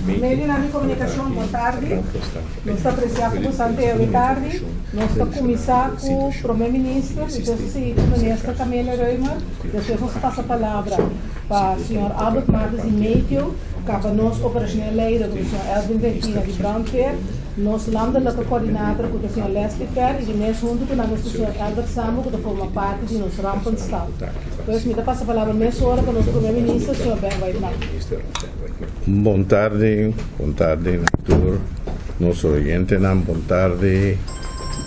Meio de comunicação, boa tarde. Nós estamos apreciando o Santiago tarde. Nós estamos começando com o primeiro-ministro, depois o ministro Camila Reumer. Depois nós passamos a palavra para o senhor Albert Matos e Meio, para o nosso operacional leider, o senhor Elvin Ventina de Brandweer. Nós landelijke coördinator, o senhor Leslie Fer, e mesmo junto com o senhor Albert Sambo, que forma parte de nosso rampenstad. Depois me passa a palavra nessa hora para o nosso primeiro-ministro, o senhor Ben Weidman. Boa tarde, Natur, nosso oyente, boa tarde,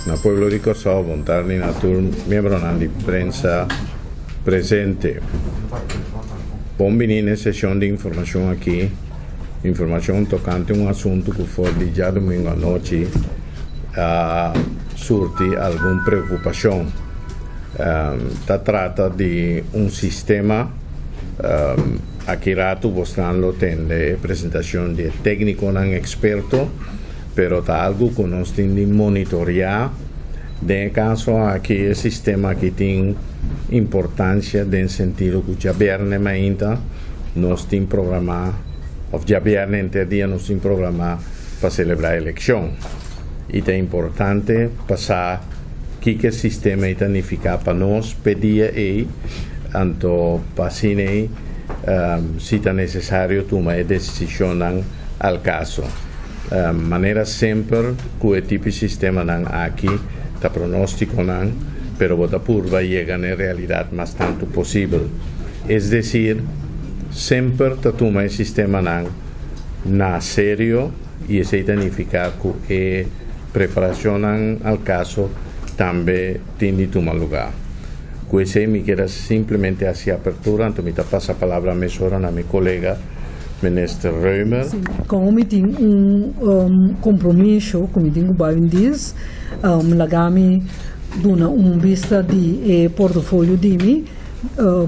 na Pueblo de Kosovo, boa tarde, Natur, membro da imprensa presente. Bem-vindo à sessão de informação aqui, informação tocante um assunto que foi de já domingo à noite, surte alguma preocupação. Trata de um sistema aqui rato mostrando tem de apresentação de técnico não experto, pero tá algo que nós temos de monitorear. De caso aqui o sistema que tem importância no sentido que já verne ainda nós temos programar, ou já verne dia nós temos programar para celebrar a eleição. E é importante passar que o sistema significa para nós pedir aí, anto para se é necessário tomar decisão ao caso. Maneira sempre que o tipo de sistema aqui está pronóstico, pero a curva chega na realidade mais tanto possível. É decir, sempre está tomar o sistema na sério e isso significa que a preparação ao caso também tem de tomar lugar. Com isso, me quero simplesmente fazer a abertura, então me passa a palavra a minha colega, ministro Reumer. Como tem compromisso, como tem o Baindis, lagami duna vista de portfólio de mim,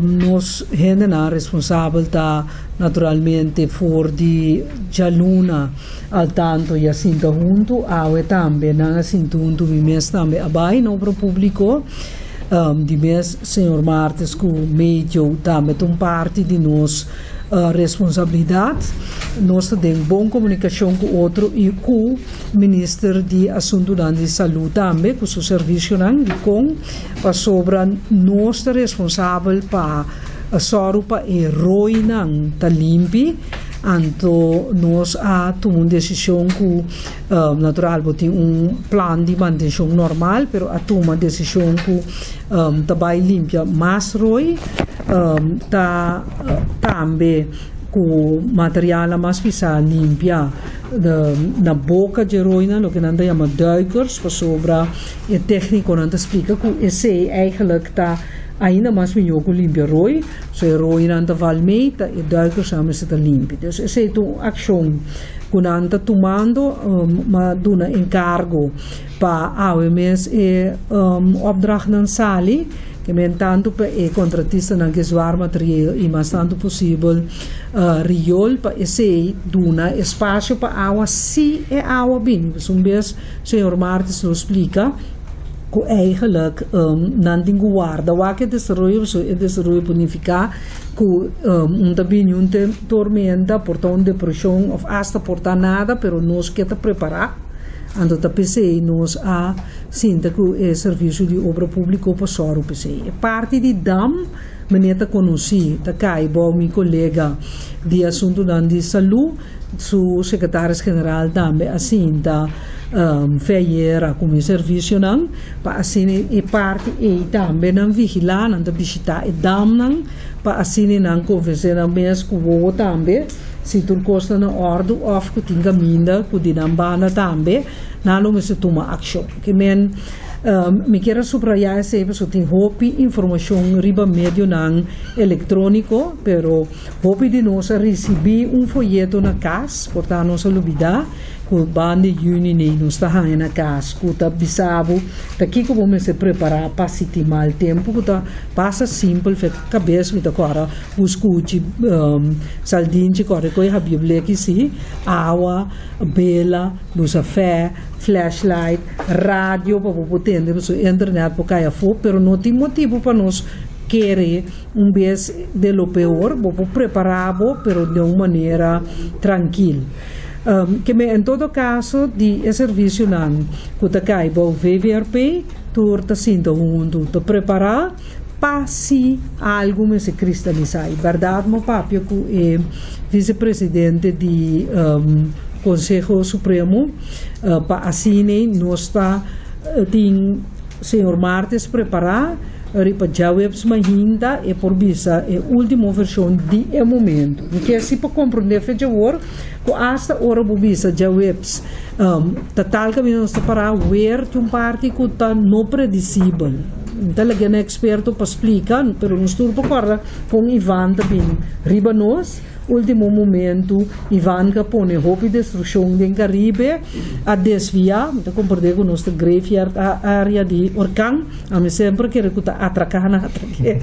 nós rendemos responsável tá naturalmente for de jaluna al tanto e assim tá junto, também não assim junto mês também abai no pro público. De mês, senhor Martes, que o meio também tem parte de nossa responsabilidade. Nós temos boa comunicação com o outro e com o Ministro de Assuntos de Saúde também, com o seu serviço e com a sobra nossa responsável para a sorupa e roi não tá limpi. Então, nós tomamos uma decisão que, natural, tem plano de manutenção normal, mas tomamos uma decisão que vai limpar mais roi, também com material mais pesado limpar na boca de heroína, o que nós chamamos duikers, para sobra e técnico não explica que esse eigenlijk está ainda mais melhor que limpa roi, so roi não está valmeita e duikers samen se está limpa. Então essa é uma ação que nós está tomando, mas duna encargo para a OMS e opdracht não sali, que men tanto para o contratista não que zoar material e mais tanto possível riol para esse duna espaço para água se é água bem. Um vez senhor Martins nos explica que eigenlijk não tem guarda o que desenvolve significa que também tem tormenta portanto depressão ou hasta portar nada pero nós que está preparar ando tá pensei nós a sinta que é serviço de obra pública para soro pensei é parte de dam meneta conheci tá cai bom meu colega de assunto de saúde su secretário-geral também assim da feira como serviço não para assim é parte e também não vigilar não visitar e dam não para assim não conversar não mesmo com o também se tu costa na ordem ou que tinha minda que dinambana também não me se toma ação que men me quero subrayar esse porque tem hopi informação riba medio não eletrônico pero hopi de nós receber folheto na casa portanto não se olvidar que o bando de União não está na casa que está bisabo daqui que vamos se preparar para se mal tempo que está passa simples fe cabeça me agora o escute saldinho que corre com a bíblia que se água bela luz a fé flashlight rádio para poder entender internet para cair fogo pero não tem motivo para nós quiere vez de lo peor, vou preparado, pero de uma maneira tranquila. Que em todo caso, de serviço não, que cai o VVRP, tu está sendo te preparar para se algo se cristalizar. Verdade, meu papi, que é vice-presidente do Conselho Supremo, para assim nós está tem senhor Martes preparar para jawabs ainda e por visa a última versão de momento. Porque assim para compreender fecha hora, que hasta hora por visa jawabs tal que nós está para ver que parte que está não predicível. Então, alguém é experto para explicar, mas nós estamos para com Ivan também. Riba nós, último momento, Ivan que põe roupa de destruição do Caribe a desviar, então compreender que nós greve a área de Orcang, a mim sempre quero que atracar na atraque,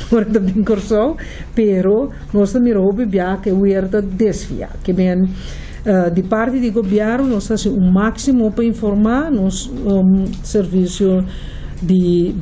por também corso, pero nós também roupa que o herda desviar, que bem de parte do governo nós fazemos o máximo para informar nos serviço de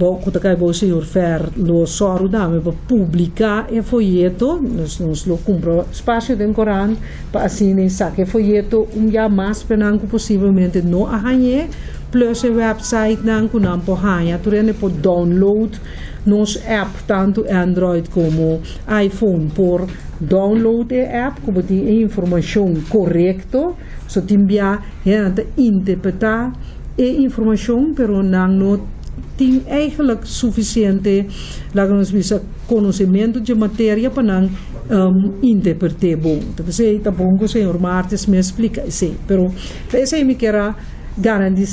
o senhor Fer lo soro dame para publicar e folheto nós lo compra espaço de Coran para assim nem saque folheto dia mais penanco possivelmente não arranhe plus a website não que não porranha tu rene por download nos app tanto Android como iPhone por download a app como tem informação correta so timbia interpretar e informação pero não tem eigenlijk suficiente conhecimento de matéria para interpretar bom. Então, tá bom que o senhor Martes me explica, sim. Pero, esse me quer garantir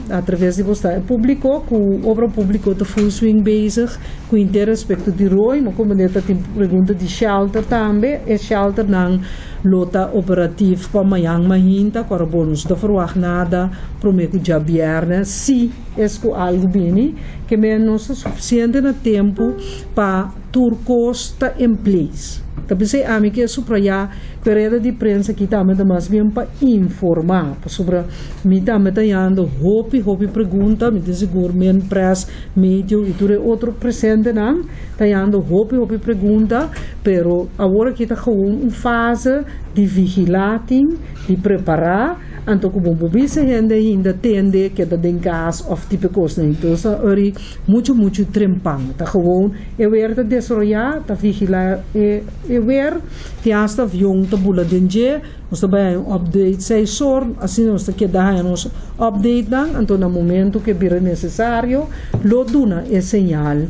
através de você público, que o obra público está full swing bezig, com interesse respecto de ROI, mas como ele tem pergunta de shelter também, e shelter não lota operativo para amanhã, mahinta, para bônus da verwacht nada, prometo já viernes, se é algo bem, que menos suficiente no tempo para turcos está em place. Tapi saya amik que supraya pereda de prensa que também mais bem para informar sobre me também tendo hopi pergunta me diz governo press medio e tudo outro presente não tendo hopi pergunta pero agora que está com fase de vigilating de preparar então como bobise gente ainda tende que da den gas of tipo coisa então ori muito trempang tá gewoon é verdade desarrollar tá vigilar é ver que hasta avião tá bula denje nós também update sei sor assim nós que dá nos update dan então no momento que vir necessário lo duna é señal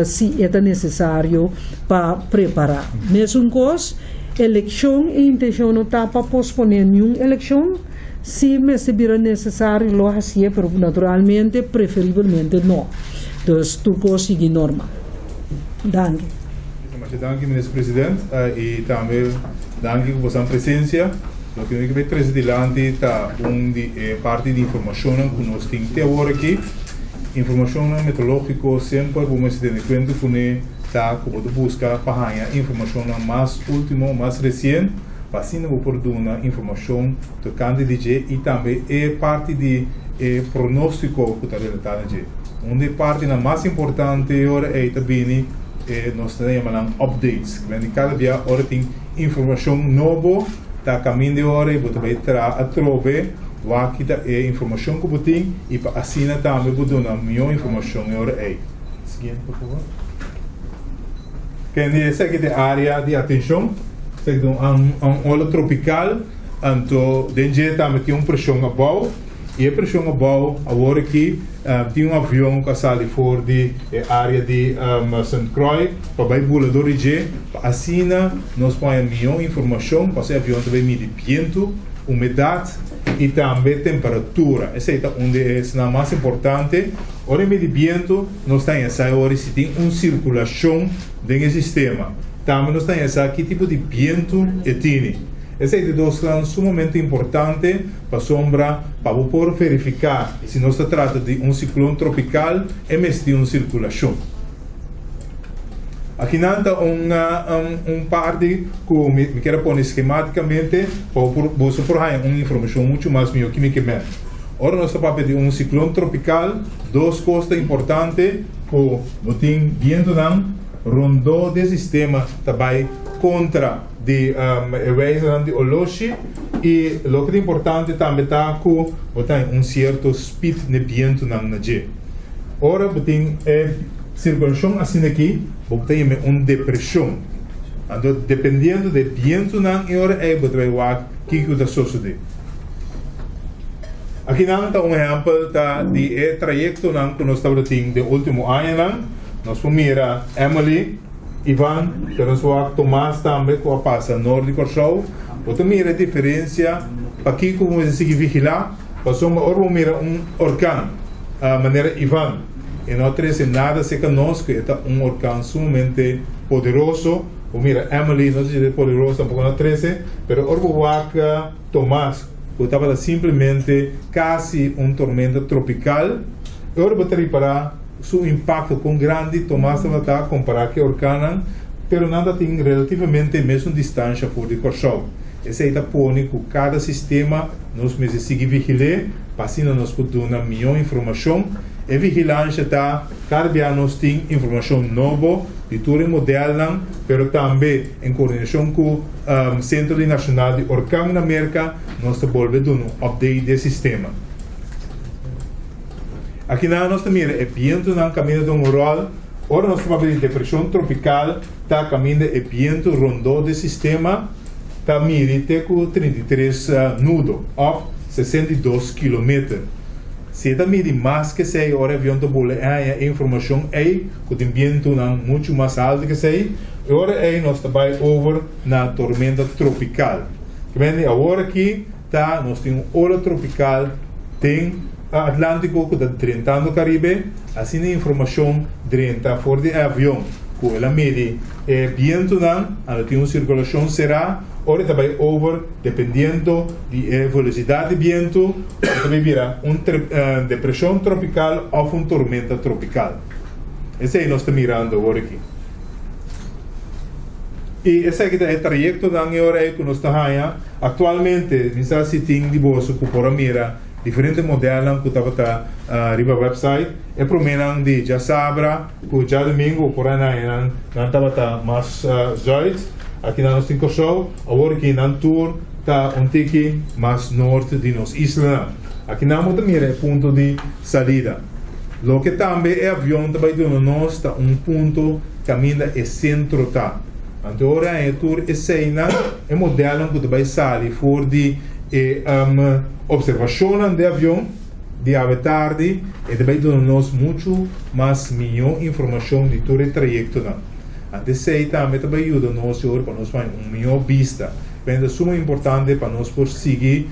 se é necessário para preparar mesmo coisa eleição e intenção não tá para posponer nenhuma eleição se me se vir necessário lo hacía pero naturalmente preferivelmente não então tudo sigue normal. Danke. Danke, ministro presidente, e também danke por sua presença. O que eu quero trazer adiante está parte de informação que nós temos até agora aqui. Informação meteorológica sempre vamos se ter em conta que está como buscar para informação mais última, mais recente, para assim não perder uma informação tocante de e também é parte de pronóstico que está relatado de. Onde parte mais importante agora é também nós temos updates, que cada dia hora tem informação nova, está caminho de hora e você vai a trover aqui é informação que você tem e para assim também você dá uma melhor informação agora é. Seguinte, por favor. Quem é essa aqui é a área de atenção, é onda tropical, então dentro também tem pressão abaixo. E a pressão abaixo, agora aqui, tem avião que sai fora da área de St. Croix, para o voador de assim nós põe melhor informação, para o avião também medir vento, umidade e também temperatura. Essa é onde é mais importante. Hora medir vento, nós temos essa hora se tem uma circulação dentro do sistema. Também nós temos essa que tipo de vento é tem. Essa é sumamente importante para sombra para poder verificar se não se trata de ciclone tropical ou de uma circulação. Aqui não está parte que me quero pôr esquematicamente para você provar uma informação muito mais melhor que me quer. Ora nós estamos de um ciclone tropical, duas costas importantes, o botim viento não rondou de sistema também contra de evasion de Oloshi e o que é importante também está com um certo speed de viento não na G. Ora botim circulação assim aqui, botim depressão. Então dependendo de viento não e ora botim o que está sucedendo. Aqui não está exemplo de trajeto que nós estamos tendo de último ano. Nós vamos mirar Emily, Ivan, que nós vamos Tomás também, que passa norte de Corsau. Vamos mirar a diferença para que como se vigilar. Vamos mirar orcão, a maneira Ivan. E não tem nada se conosco, é orcão sumamente poderoso. Vamos mirar Emily, não sei se é poderoso, tampoco não 13, mas vamos Tomás. Estava simplesmente quase tormenta tropical. Agora vou reparar seu impacto com grande Tomás está comparar que orcana, pero nada tem relativamente mesmo distância fora de Corsau. Esse aí está pondo que cada sistema nós mesmos seguir vigilar, para assim nós podemos dar melhor informação. E vigilância está, cada dia nós temos informação nova, de todo o modelo, mas também em coordenação com o Centro Nacional de Orcão na América, nós estamos dando um update do sistema. Aqui nós também é viento no caminho de rural, agora nós estamos vendo depressão tropical, está caminho de viento rondou do sistema, está mirite com 33 nudos, of 62 km. Se está medindo mais que 6 horas, avião está bolando a informação aí, que o viento não muito mais alto que 6, agora aí nós estamos over na tormenta tropical. Agora aqui tá, nós temos onda tropical, tem Atlântico que está drentando o Caribe, assim a informação drenta fora do avião, que ela mede viento não, ela tem uma circulação será, ora também over, dependendo da velocidade de viento, também virá uma depressão tropical ou uma tormenta tropical. Esse aí nós estamos mirando agora aqui. E esse aqui é o trajeto da hora que nós estamos aí. Atualmente, nós temos de bolso que por mira diferentes modelos que estava arriba no website. E para mim, de já sabra, que já domingo, por aí não estava mais zoido. Aqui nós temos show, agora aqui na tour está tique mais norte de nossa isla. Aqui nós temos mira ponto de saída. Lo que também é avião também de nós está ponto caminho é centro tá. Agora é tour e cena é modelo que vai sair for de observação de avião de ave tarde e também dá-nos muito mais melhor informação de todo o trajeto. Antes aí também ajuda nós para nós ter uma melhor vista. É super importante para nós seguir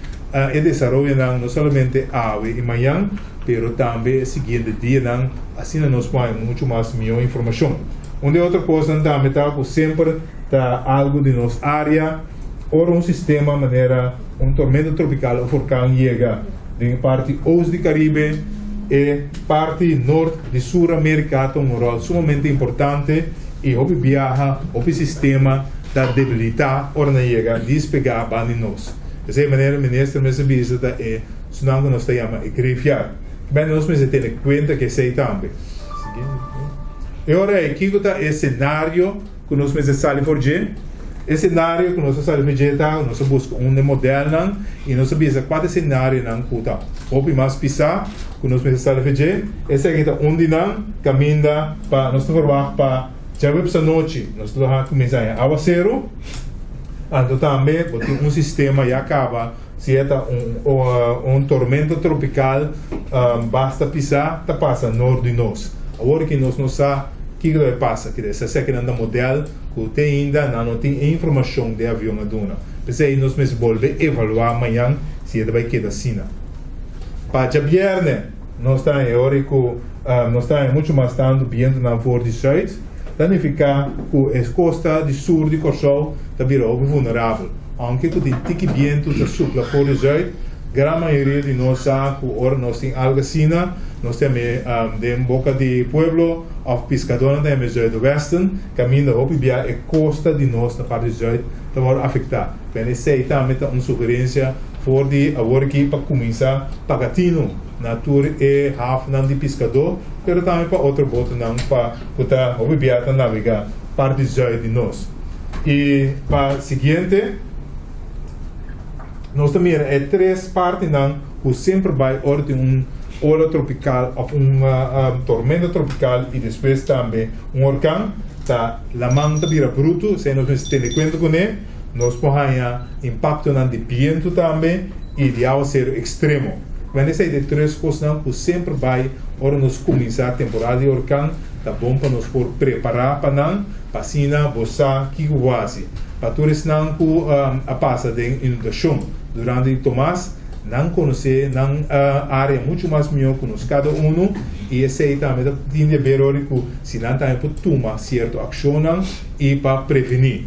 e desenvolver não somente ave e manhã, mas também o seguinte dia, assim nós temos muito mais melhor informação. Uma outra coisa também está sempre algo de nossa área, ou sistema maneira tormenta tropical ou furacão chega de parte oeste do Caribe e parte norte de Sul-América, um rol sumamente importante e o viaja, o sistema da debilitar ou não chega despegar para nós. Dessa maneira, o ministro me visita e senão nós chamamos grifiar. Bem, nós temos que ter conta que sei também. E agora aqui está o cenário que nós precisamos fazer. O cenário que nós precisamos fazer, nós buscamos modelo e nós precisamos quatro cenários que está. O mais pisar que nós precisamos fazer. Esse aqui está onde não caminha para nós formar para já essa noite nós vamos começar a aguaceiro. Então também sistema já acaba se é tormenta tropical basta pisar, passa norte de nós. Agora que nós não sabemos o que vai passar, que esse aqui é um modelo que tem ainda não tem informação de avião na duna. Por aí nós vamos voltar a evaluar amanhã se ele vai quedar assim. Para o viernes, nós estamos agora que nós estamos muito mais tanto vindo na Ford Side, significa que a costa de sul de Corsau está virando vulnerável. Aunque com o tique viento da sul da Ford Side, grande maioria de nós sabe que agora nós temos algo assim, nós temos de boca de pueblo, of pescador temos do western, caminho da via a costa de nós na parte de sul, está afetar. Bem, esse aí também é uma sugerência voor die agora aqui para começar pagatino na tour e half nan de pescador, pero também para outro boto não para botar o biata navegar parte zuid de nós. E para seguinte, nós também é 3 partes não, o sempre vai ordem ola tropical ou tormenta tropical e depois também huracão, tá la manta vira bruto, se nós temos conta com ele, nós podemos impacto na de viento também e de água ser extremo. Quando essa de 3 coisas não, o sempre vai ora nós começar a temporada de huracão, tá bom para nós por preparar para não, para sina bossa que quase, para todos não a passa de inundação durante o Tomás não conhecer não área muito mais melhor que nós cada e esse aí também tem de ver que se não tem para tomar certa ação e para prevenir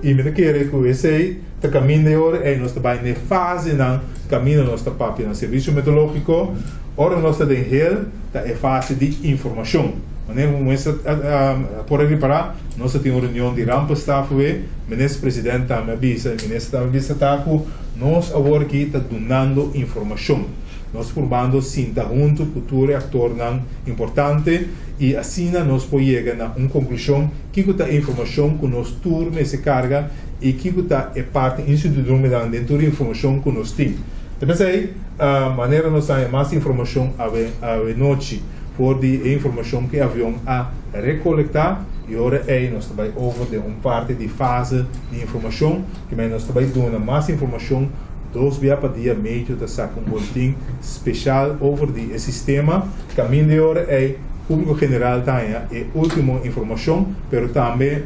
e me quer que esse aí tá caminho de hora é nós também na fase não caminho nós tá para no serviço meteorológico ora nós tá de hel tá é fase de informação. Por reparar, nós temos uma reunião de rampa staff, o ministro presidente também avisa, o ministro também avisa que nós agora aqui está donando informação. Nós formando sinta junto futuro ator importante e assim nós podemos chegar a uma conclusão que a informação que nós turma se carga e que é parte institucional dentro da informação que nós temos. Depois aí, a maneira nós temos mais informação a noite por de informação que o avião a recolectar e agora nós também over de parte de fase de informação que nós também dando mais informação 2 vezes por dia meio de sacar boletim especial over de sistema caminho de hora público general tem a última informação pero também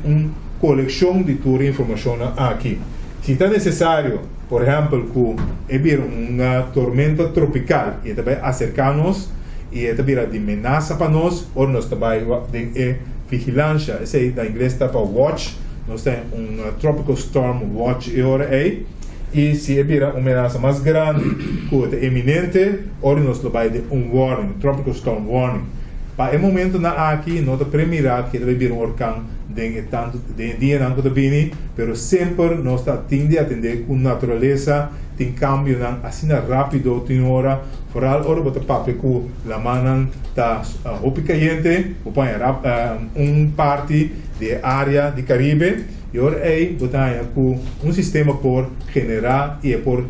coleção de toda a informação aqui se está necessário por exemplo que haver uma tormenta tropical e também acercar-nos e é também de ameaça para nós, ou nós também de vigilância, esse aí da inglês está para watch, nós temos tropical storm watch e se é uma ameaça mais grande, que é iminente, ou nós também de warning, tropical storm warning. Para o momento aqui, nós primeiro que deve vir huracão de dia não que vem, pero sempre nós tende a atender com natureza, tem cambio assim rápido, tem hora, foral hora botar papel com la manan tá hopi caliente, parte de área de Caribe e ora botar com sistema por generar e por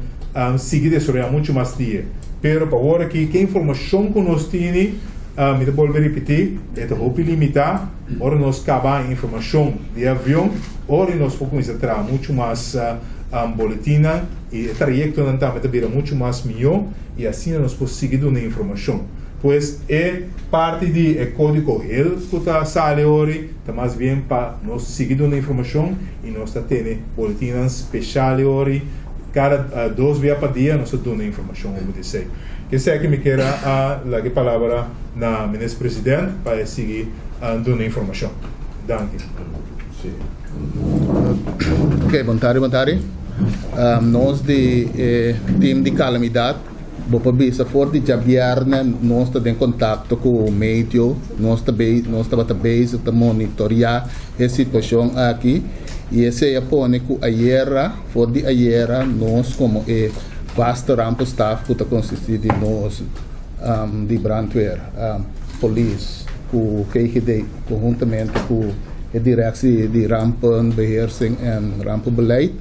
seguir desarrollar muito mais dia. Pero para agora aqui que informação que nós temos me vou repetir, é hopi limitar, ora nós acabar a informação de avião, ora nós podemos entrar muito mais boletim e o trajeto também muito mais melhor e assim nós podemos seguir dando informação. Pois é parte do código HEL que está saindo hoje, está mais bem para nós seguir dando informação e nós temos boletins especiais hoje, cada 2 vezes por dia nós damos informação, como disse. Que sei que me queira a palavra na ministro presidente para seguir dando informação. Danke. Ok, boa tarde. Nós de time de calamidade, vou bisa for de jabiarna, nós estamos em contato com o meio, nós estamos a monitorar a situação aqui e esse é pone com a IERA, for de a IERA, nós como vasta rampa staff que está consistido de nós de brandweer, police, com KGD, conjuntamente com a direção de rampenbeheersing e rampenbeleid.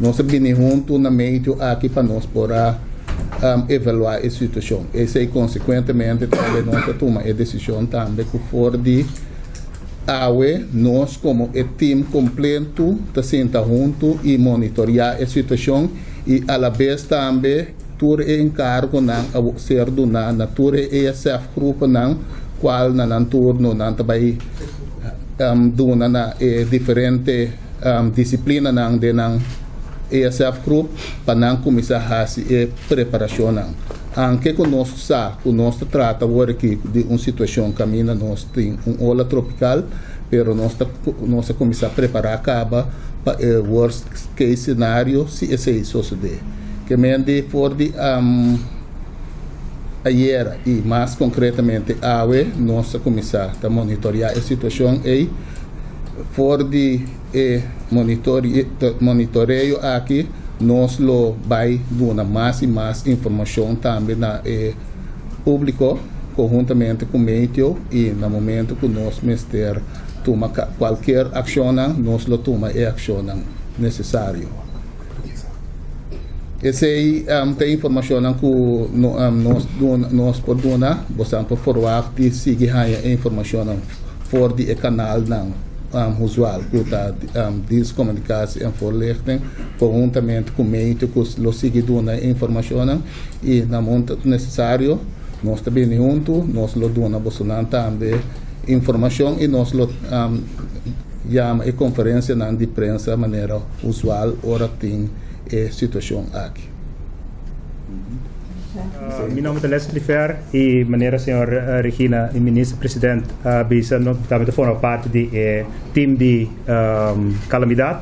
Nós estamos juntos na meio aqui para nós poder evaluar a situação. Esse é consequentemente também nós tomamos a decisão também que for de nós como o time completo está sentado junto e monitorar a situação e a la vez também tur encargo a ser do na tur ESF grupo qual na turno também do na diferente disciplina de ESF Group para começar a fazer preparação. Anche conosco nós trata agora aqui de uma situação que nós tem ola tropical, pero nós começar a preparar acaba para o worst case cenário se esse suceder. Que mende for de ayer e mais concretamente nós começar a monitorar a situação for de monitoreio aqui nós lo vai dar mais e mais informação também na público, conjuntamente com o meio, e no momento que nós mister toma qualquer ação, nós lo toma a ação necessário. Essa tem informação que nós podemos dar, você pode forward e seguir a informação for de canal usual, que está descomunicação e voorlichting, conjuntamente com o meio que lo sigue dando informação e no momento necessário, nós também juntos, nós lo damos também informação e nós lo chama a conferência de imprensa de maneira usual, ora tem a situação aqui. Meu nome é Leslie Fer e maneira senhora Regina e ministro-presidente bisa também forma parte do time de calamidade.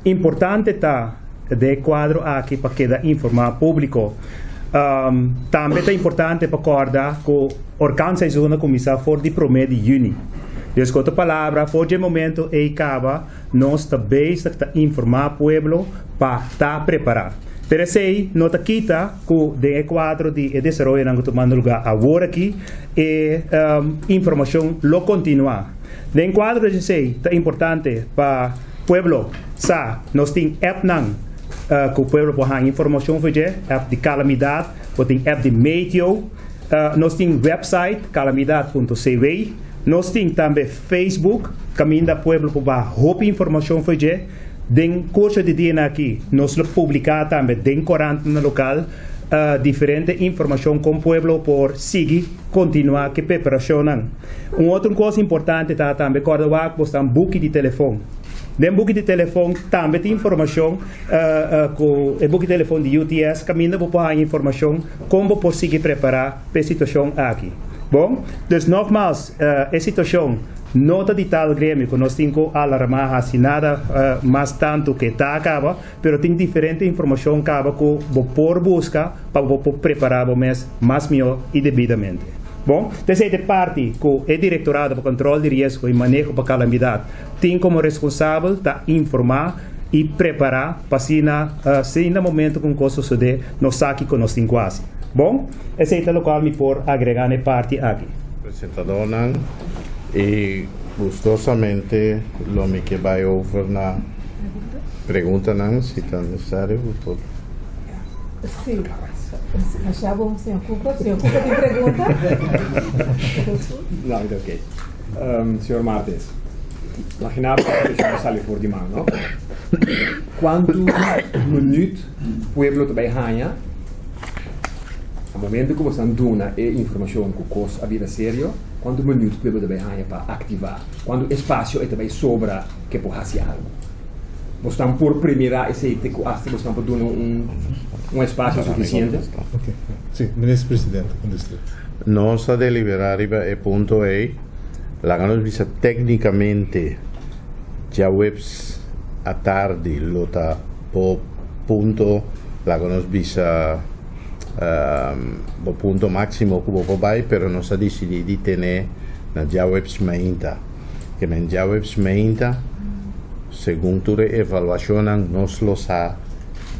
Importante tá de quadro aqui para que informar público. Também é importante para acordar que a organização começar for de 1 de junho. Dus com a palavra, for de momento e acaba, nós também estamos informar o povo para estar preparado. Pero sei, nota quita que o quadro de desenvolvimento que tomando lugar agora aqui e informação lo continuar. No quadro de sei, é importante para o povo sa, nós temos app que o povo pode ter informação fazer, app de calamidade, tem app de meteor, nós temos website calamidade.cv, nós temos também Facebook, caminho da povo para roubar informação fazer. Den curso de dia aqui, nós publicamos também den corante no local diferente informação com o povo por seguir, continuar que preparação. Outra coisa importante é também quando você tem book de telefone. Den book de telefone também tem informação com o book de telefone de UTS, caminho para a informação como por seguir preparar para a situação aqui. Bom, dus nogmaals, a situação nota de tal grêmio que nós temos alarmar assim nada mais tanto que está acaba, pero tem diferente informação acaba que vou por busca para preparar o mês mais melhor e devidamente. Bom, dessa parte que o Diretorado para Controle de Risco e Manejo para Calamidade tem como responsável tá informar e preparar para se no momento que coisa suceder nós aqui que nós temos quase. Bom, esse é o local me por agregar na parte aqui. Apresentador e gustosamente lo que vai over na pergunta se está necessário. Sim. Achava senhor Cuca tem pergunta? Não, então ok. Senhor Martins, imaginava que eu sali voor die man, não? Quanto minuto o pueblo também ganha? No momento que você dona a informação que o custo a vida sério, quanto minuto o pueblo também ganha para ativar? Quanto espaço é também sobra que pode fazer algo? Você está por primeira esse que você está por donar espaço suficiente? Ok. Sim, ministro-presidente, Nós a deliberar e ponto é, lá nos visa tecnicamente já webs a tarde lota po ponto lá nos visa o ponto máximo que vou vai, pero nós a decidir de ter na já webs mainta, que na já webs mainta segundo a avaliação nós lo sa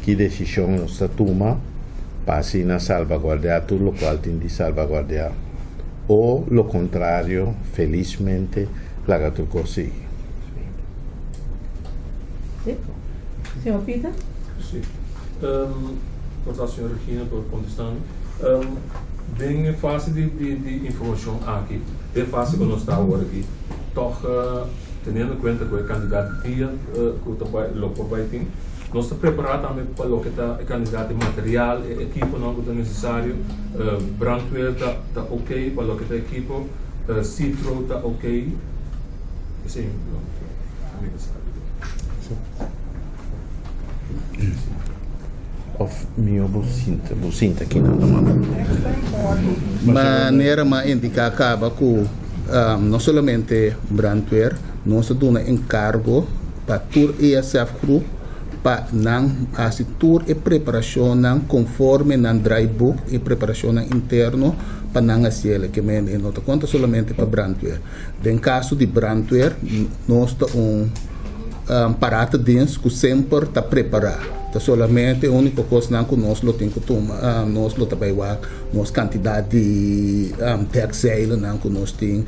que decisão nós toma para assim salvaguardar tudo o qual tem de salvaguardar ou lo contrário, felizmente la tu consigue. Senhor Peter? Sim. Quanto à senhora Regina por contestando, bem fácil de informação aqui, bem fácil que nós está agora aqui, toch tendo em conta que o candidato dia que o vai ter, nós estamos preparados também para o que está candidato material, equipo não que é necessário, brandweer está ok, para o que está equipo, citro está ok, assim, Of meu bucinta aqui na maneira mais indicar acaba com não somente brandweer, nós damos encargo para tour ESF Group para não assistir a preparação conforme na dry book e preparação interno para não fazer que me não conta somente para brandweer. Em caso de brandweer, nós temos parata dins que sempre está preparado. Tá solamente a única coisa que nós lo tem que tomar, nós lo também nós quantidade de textile que nós tem,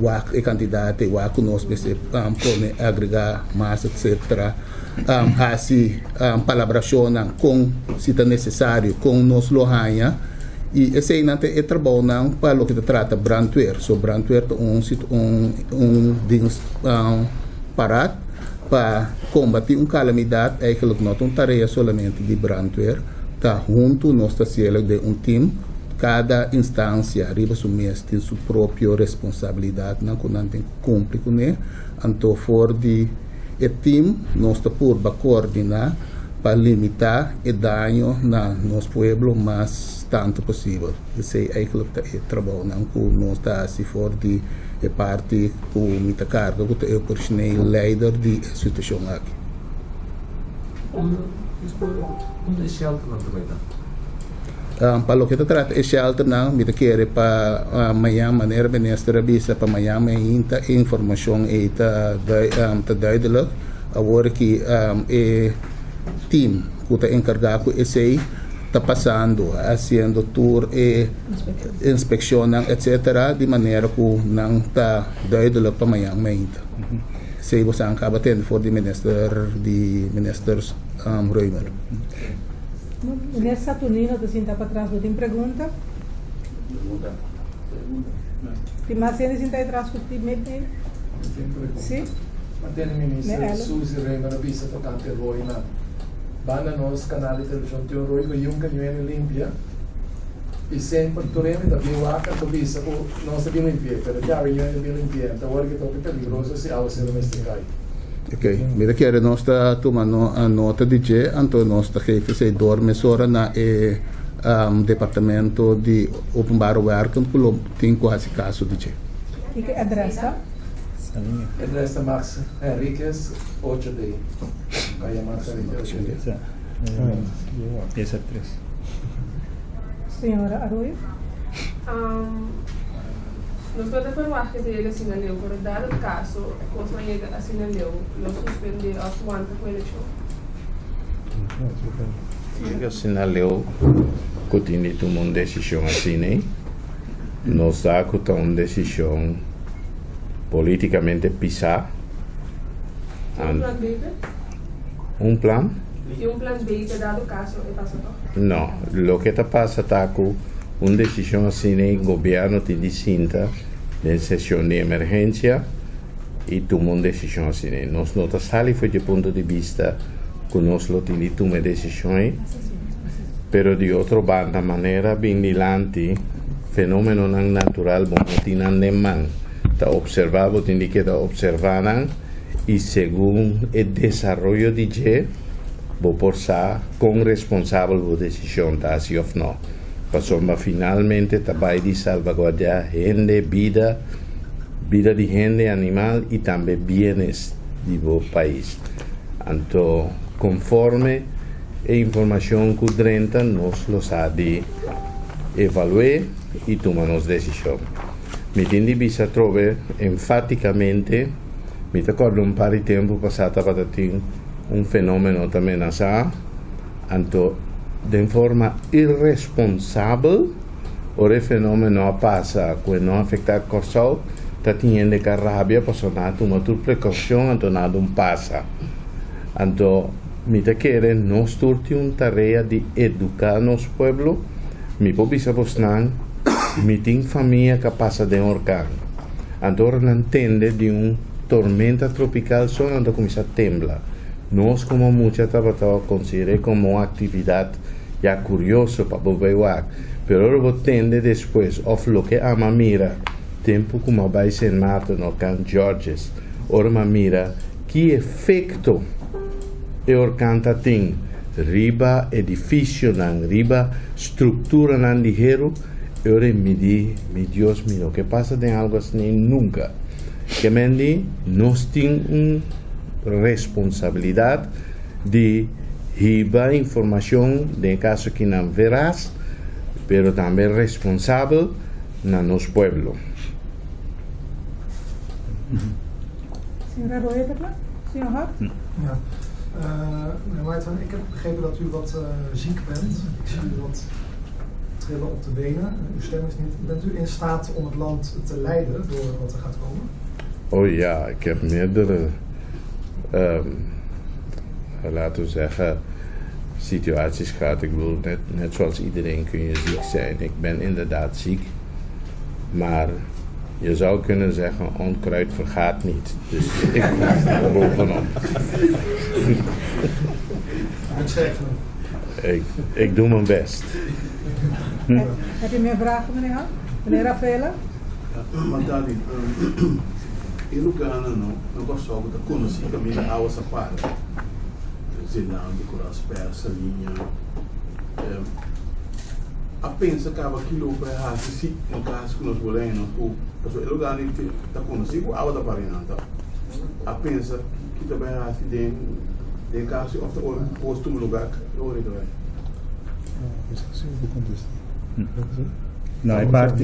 a quantidade que nós pode agregar mais, etc. Assim, palabração com, se é necessário, com nós lo hanha. E esse aí é trabalho para o que trata brandweer. So brandweer é parado para combater uma calamidade, eigenlijk não é uma tarefa somente de brandweer, está junto, nós está sendo de um time, cada instância arriba su mês tem sua própria responsabilidade, não que não tem que cumprir com ele, então for de o time, nós está por coordenar para limitar o dano na nosso povo mais tanto possível. Esse é o trabalho que nós está se for de parte com muita carga, que é o personal líder de situação aqui. Onde é shelter não também? Para o que trata é shelter não, me quer para amanhã maneira benestar visa para amanhã ainda informação está duidelijk, agora que é team que está encarregado esse está passando, fazendo tour e inspeção, etc., de maneira que não está duidelijk para amanhã ainda. Se você acaba tendo for de ministers Reumer. Nessa Saturnino, assim, está para trás, tem pergunta? Tem mais gente está atrás que tem medo? Sim? Até o ministro Suzy Reumer avisa para tanto Roy na banda nos canal de televisão tem Roy com Junca Nuene Limpia e sempre torrente da Biwaka to visa o nossa bem limpia, pero já Nuene bem limpia, então agora que toque perigoso se ao ser domesticado. Ok, mira que era nós está tomando a nota de que então nós está chefe se dorme só na departamento de openbare werken que tem quase caso de que. E que adressa? Adressa Max Henriquez 8D. Calle Max Henriquez 8D. Esse é 3. Senhora Arroio? Nós podemos informar que ele assinalou, por dado o caso, quando ele assinalou, nós suspendemos a quanto com a eleição. Ele assinalou que tinha tomado uma decisão assim, nós que está uma decisão politicamente pisar. Um plan B? Um plan? E um plan B, dado o caso, é passado? Não, o que está passando está com uma decisão assim, o governo te distinta em sessão de emergência e tomou uma decisão assim. Nós não estamos do ponto de vista que nós não temos tomado decisões, mas de outra banda, maneira bem dilante, fenômeno natural, bom, não tem mão. Está observado, tem que estar observando e segundo o desenvolvimento de G, vou passar com responsável da decisão, tá, assim ou não. Passou, mas finalmente trabalho de salvaguardar gente, vida de gente, animal e também bienes do país. Então, conforme a informação que drenta, nós lo sabe evaluar e tomamos decisão. Me tende vista trove enfaticamente, me ricordo un po' di tempo passato para ter fenomeno também nessa, então de forma irresponsável o fenomeno passa quando não afeta o corpo, está tendo que rabia para não tomar toda precaução, então nada passa. Então, me quer nós temos uma tarefa de educar nosso povo, me pode saber me tem família que passa de orcão. Então, não entende de tormenta tropical só quando começa a temblar. Nós, como muitos trabalhadores, consideramos como uma atividade já curiosa para ver, pero lo tende depois, of lo que ama mira, tempo como vai ser mato no Can Georges, ora mira, que efeito e orcanta tem, riba edifício nan, riba estrutura nan ligero, ora me di, mi Deus mío, que passa de algo assim nunca. Que mendi, nós temos responsabilidade de riba informação de caso que não verás, pero também responsável na nosso povo. Senhora Roeda, Senhor Hart? Ja. Meneer Whiteman, ik heb begrepen dat u wat ziek bent. Ik zie u wat trillen op de benen. Uw stem is niet. Bent u in staat om het land te leiden door wat er gaat komen? Oh ja, ik heb meerdere, laten we zeggen, situaties gehad. Ik bedoel, net zoals iedereen kun je ziek zijn. Ik ben inderdaad ziek, maar je zou kunnen zeggen, onkruid vergaat niet. Dus ik ga bovenop. Ik doe mijn best. Heb je meer vragen, meneer Hart? Meneer Rafaela? Maar Dali, in Lugano não gostava da conhecer a minha aula sapada. Zinando, coras persa, linha. A pensa que aquilo vai fazer se em caso que nós bolemos, o pessoal Lugano está conhecido a aula da parinanta. A pensa que também fazer em caso of the posto no lugar onde vai. Não, é parte.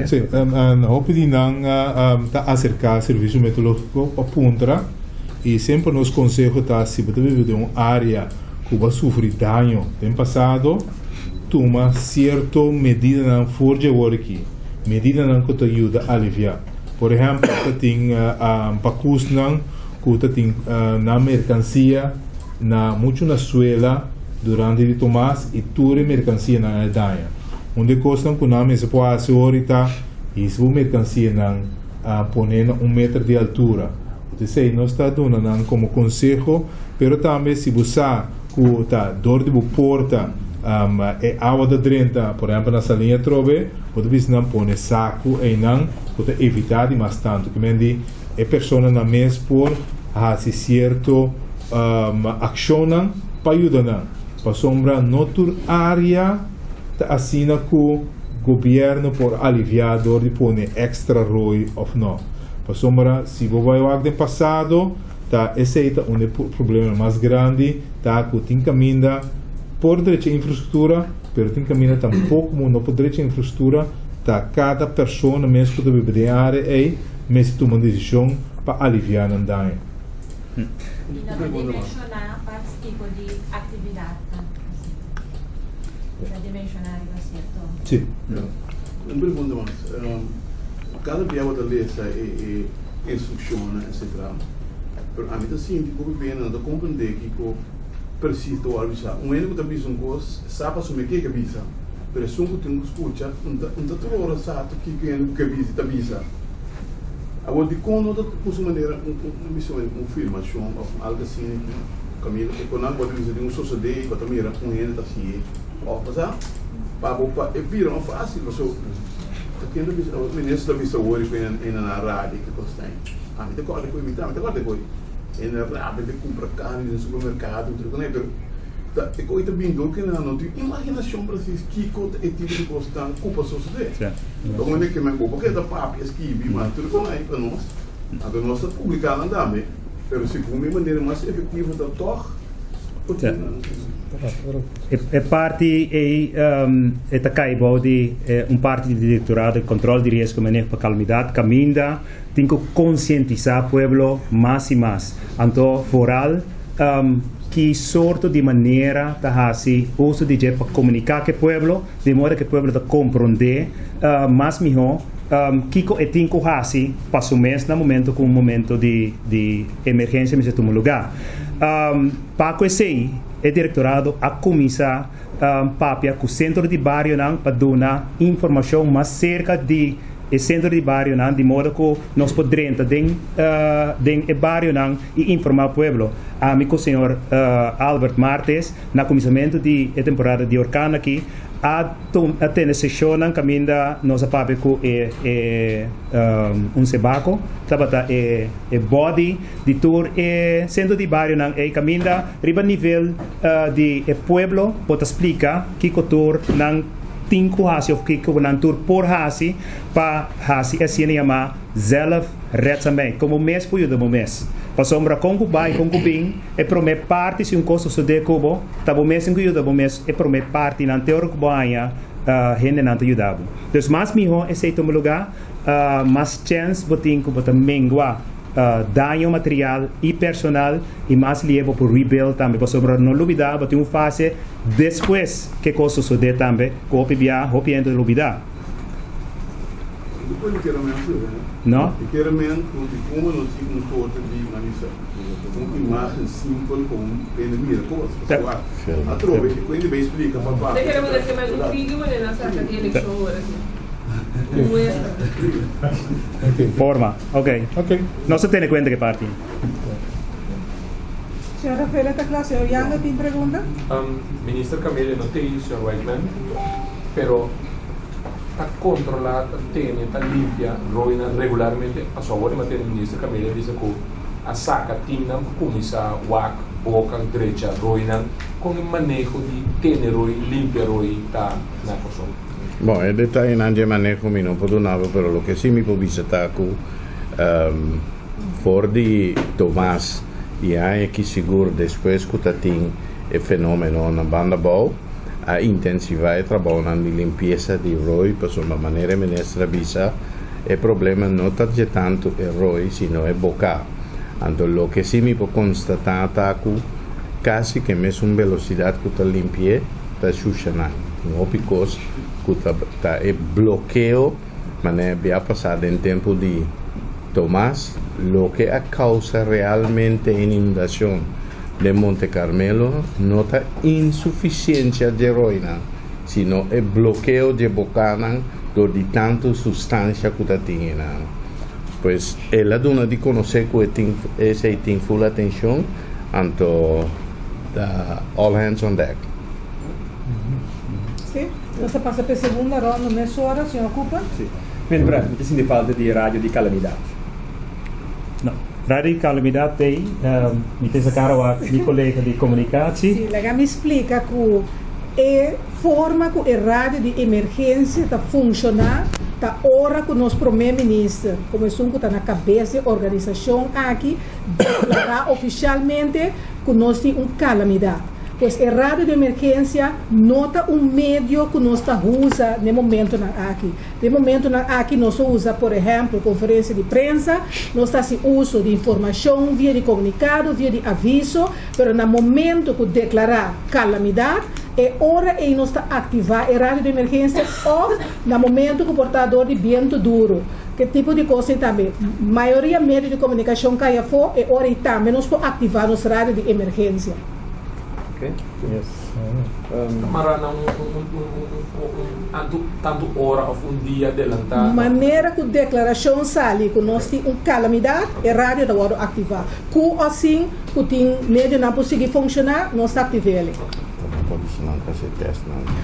Sim, hoop die nang ta acercar serviço meteorológico para Puntra e sempre nos consejo tá se você vive de uma área que vai sofrer dano no passado, toma certa medida na forja aqui, medida na que te ajuda a aliviar. Por exemplo, você tem pacus nang que você tem na mercancia na muito na suela durante de Tomás e toda mercancia na aldeia. Onde costam que não se pode fazer ahorita e se mercancia não poner 1 metro de altura. Então, nós está dando como conselho, pero também se você está dor de porta e água da drenta, por exemplo, na salinha trove, pode não pôr saco e não pode evitar de mais tanto. Que mendi a pessoa na mesa por fazer certo ação para ajudar. Para sombra noutra área assina que o governo por aliviar a dor de pôr extra roi ou não. Para sombra, se você vai ao ano passado, esse é um problema mais grande, que tem caminho por direito à infraestrutura, mas tem caminho tampouco não por direito à infraestrutura, cada pessoa mesmo que deve beber área aí, mesmo toma uma decisão para aliviar a dano. E não pode mencionar para tipo de atividade. Para dimensionar o certo. Sim. Uma pergunta mais. Cada dia da lei é instrução, etc. Mas a mim assim, que o governo não compreende que o precisa do avisar. Um ano que está visando coisas, sabe assumir que avisa. Mas um que tem que escutar, não está toda hora sabe que avisa. Agora, de quando eu pus maneira uma missão, uma afirmação, algo assim, Camila, que quando eu pode dizer de sociedade, que também era ano da assim, ó, passar, para vira uma fácil, você, o ministro da vista hoje foi na rádio que gostei. A mim te corre com imitar, te corre depois. Na rádio de comprar carne no supermercado, tudo né, pero é coisa bem do que não tem imaginação para se que é tipo de coisa culpa sociedade. Então onde que me porque da papi esquivi, mas tudo com aí para nós. A nossa publicar não dá, pero se como maneira mais efetiva da torre. É parte é caibo de parte do diretorado de controle de risco e manejo para calamidade caminda tem que conscientizar o povo mais e mais então foral que sorte de maneira de fazer uso de para comunicar com o povo de modo que o povo compreender mais melhor que é tem que fazer para o mês no momento com um momento de emergência mas é um lugar para conhecer é diretorado a começar papia com o centro de bairro para dar informação mais cerca de o centro de bairro de modo que nós podemos dentro o bairro e informar o povo. Amigo senhor Albert Martes na começamento de temporada de orcana aqui a ter sessão caminho da nossa papia com sebaco tabata body de tour centro de bairro é caminho da riba nível de pueblo pode explicar que o tour tinko hasi of kiko nan tour por hasi pa hasi assim chama zelf redsamei como mês por do mês pa sombra com bai com bing e prome parte se custo so de cubo tabo mês em cuido do mês e prome parte nan teor kubaia hende nan ajudavo dus mas miho é sei tomo lugar mas chance botin ko botam mengua daño material y personal y más llevo por rebuild también, por sobre no olvidar, pero una fase después que cosa sucede también, copia via, copia de olvidar. Depois eu quero mesmo, Não? Eu quero mesmo, como não tive um sorte de uma imagem simples com primeira coisa. A trova, quando ele explica para a Te queremos dizer mais um vídeo, mas na saca de eleição agora. Forma, ok. No se tiene cuenta que parte. Senhor Rafael, esta classe, eu ainda tem pergunta? Minister Camille não tem isso, Sr. Whiteman, pero está controlada, está limpia, roina regularmente. A sua hora, mas o Minister Camille diz que a saca tinha comissar WAC, boca, direita, roina, com o manejo de ter roi, limpia roi, tá na pessoa. Bom, el detalle non è manejo mi non posso nave, però lo che sì mi può visitare fuori Tomás e anche sicuro después che tatin il fenomeno na banda bau a intensivare il lavoro di limpieza di roi per una maniera ministra visa il problema non è tanto il roi sino il bocca. Anto lo che sì mi può constatare quasi che messo in velocità che la limpie sta susciando. No because tá é bloqueio, mas havia passado em tempo de Tomás, lo que a causa realmente inundação de Monte Carmelo não está insuficiência de heroína, sino é bloqueio de bocanan de tanta substância que está tendo. Pois ela dona de conhecer que esse tem full atenção, então all hands on deck. Sim. Você passa para a segunda ronda nessa hora, senhor Cooper? Sì. Mentre mi senti falta di radio di calamità. No. Radio di calamità tem, mi tem caro a mio collega di comunicazione. Sì, lei mi spiega che forma che il radio di emergenza sta funziona, sta ora con il nostro primer ministro, come sono na cabeça da organização aqui, declarar oficialmente que nós temos uma calamidade. Pois a rádio de emergência nota meio que nós usa no momento aqui. No momento aqui nós usa, por exemplo, conferência de prensa, nós está se uso de informação via de comunicado, via de aviso, mas no momento que declarar calamidade, é hora em nós ativar a rádio de emergência ou no momento que o portador de vento duro. Que tipo de coisa também? Maioria meio de comunicação caia fora, é hora também nós podemos ativar nossa rádio de emergência. Yes. Marana tanto hora ou dia adelantado. Maneira que a declaração sai, que nós temos uma calamidade, a rádio da hora ativar. Que assim, que tem médio não conseguir funcionar, nós ativamos.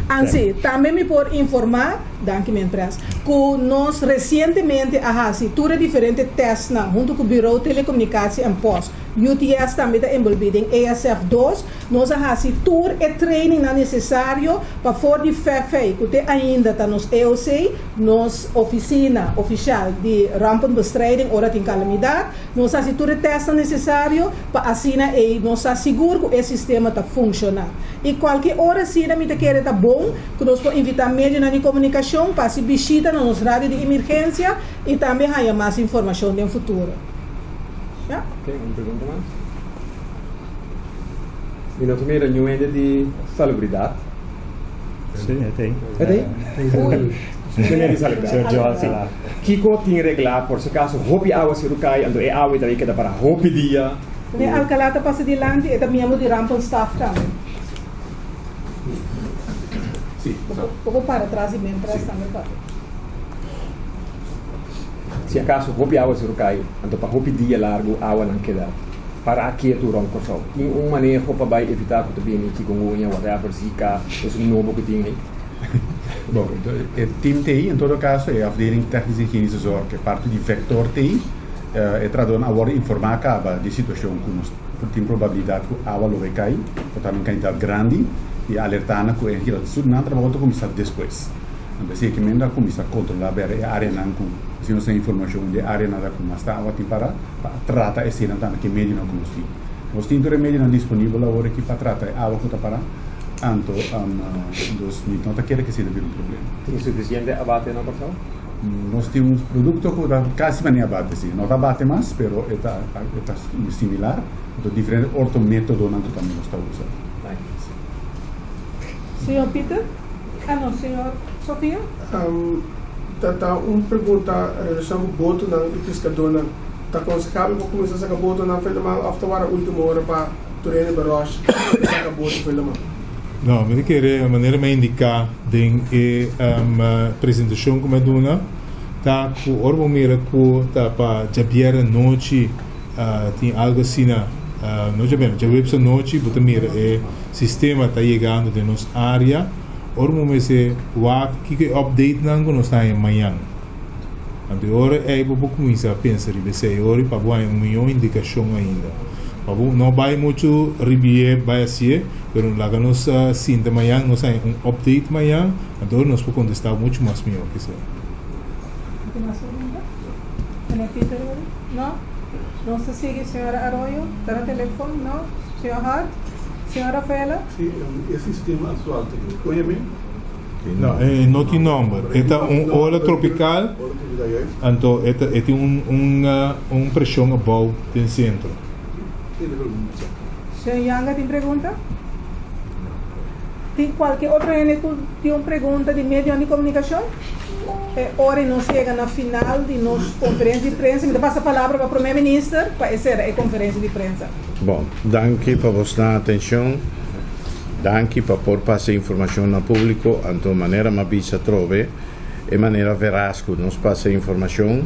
Assim, também me pode informar, danke minha empresa, que nós recentemente tudo diferente testes junto com o Bureau de Telecomunicação em Pós. UTS também está envolvido em ESF2. Nós tudo é training necessário para fora de FEFEI, que ainda está nos EOC, nos oficina oficial de rampenbestrijding, hora de calamidade. Nós tudo é teste necessário para assim nós assegurar que o sistema está funcionando. E qualquer hora sim, me quer tá bom, que nós podemos invitar médios de comunicação para se visitar na nossa rádio de emergência e também ganhar mais informação no futuro. Ok, uma pergunta mais? E nós também reunião de salubridade. Sim, tem. É tem? Reunião de salubridade. Kiko tem regular, por se caso, hopi água se rucai, ando é água também que dá para hopi dia. Ne alcalata passa de lante e também de rampa staff também. Sim. Vou para trás e bem atrás também para. Se acaso hopi água se rucai, ando para hopi dia largo, água não queda. Para aqui tu rom corso. Tem manejo para evitar que tu venha aqui com unha, whatever, zika, é novo que tem aí. Bom, o time TI, em todo caso, é a afdeling técnica e higiene zorg, que é parte de vector TI, é traduzir agora informar acaba de situação que nós tem probabilidade que a água vai cair, portanto, uma quantidade grande, e alertar que a gente não trabalha começar depois. Então, se que menda começar a controlar a área não com, se não tem informação de área nada como está água tem para tratar esse não tanto que meio não como se. Nós temos remédio não disponível agora aqui para tratar a água que está para anto dos não está querendo que seja um problema. Tem suficiente abate na porção? nós temos produto que está quase maneira bate assim, não está bate mais, pero está similar, então diferente outro método não também nós está usando. Senhor Peter? Não, senhor Sofia? Tá pergunta em relação ao voto na pescadora. Tá aconselhável para começar a voto na feira mal after a última hora para Torene Baroche a voto feira mal. Não, mas eu queria a maneira de indicar de apresentação como é dona, tá com o orbo mira com tá para jabiera noite tem algo assim na não já website noite, botar mira sistema tá chegando de nossa área, orbo me se que update não nós está em manhã. Então agora é para começar a pensar e ver agora para boa uma indicação ainda. Não vai muito revier vai assim, mas lá que nós sim de manhã nós tem update manhã, então nós podemos contestar muito mais melhor que isso. Tem mais pergunta? Peter? Não? Não se sigue, senhora Arroyo? Está no telefone? Não? Senhor Hart? Senhora Rafaela? Sim, esse sistema atual tem conhecimento? Não, não tem número. Esta hora tropical, então esta tem pressão above no centro. Senhor Yanga tem pergunta? Tem qualquer outro que tem uma pergunta de meio de comunicação? Ora nós chega na final de nossa conferência de prensa, me passa a palavra para o primeiro-ministro para essa conferência de prensa. Bom, danke para vossa atenção. Danke para por passar informação ao público, então maneira mais bisa trove, e maneira veraz que nos passa informação,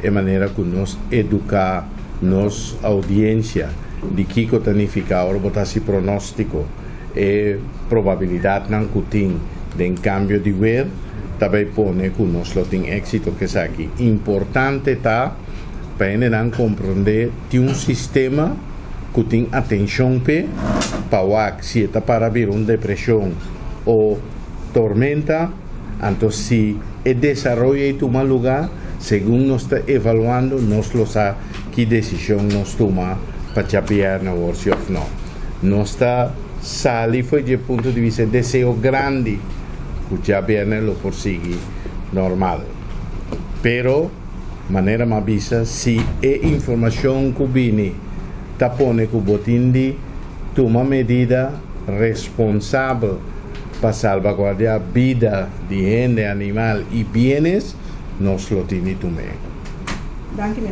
e maneira que nos educar nos audiência de que significa ora botar se pronóstico e probabilidade não que tem de cambio de ver, também pone que nós lo tem êxito que está aqui. Importante tá para não compreender de um sistema que tem atenção para se está para vir uma depressão ou tormenta, então se é desenvolve em um lugar, segundo nós está evaluando, nós lo sabe que decisão nós toma para chapear na workshop ou não. Nós está sali foi de ponto de vista desejo grande que chapear lo persigue normal, pero maneira mais visa se é informação que vem tapone que botindi toma medida responsável para salvaguardar a vida de gente, animal e bienes, nós lo temos também. Danke,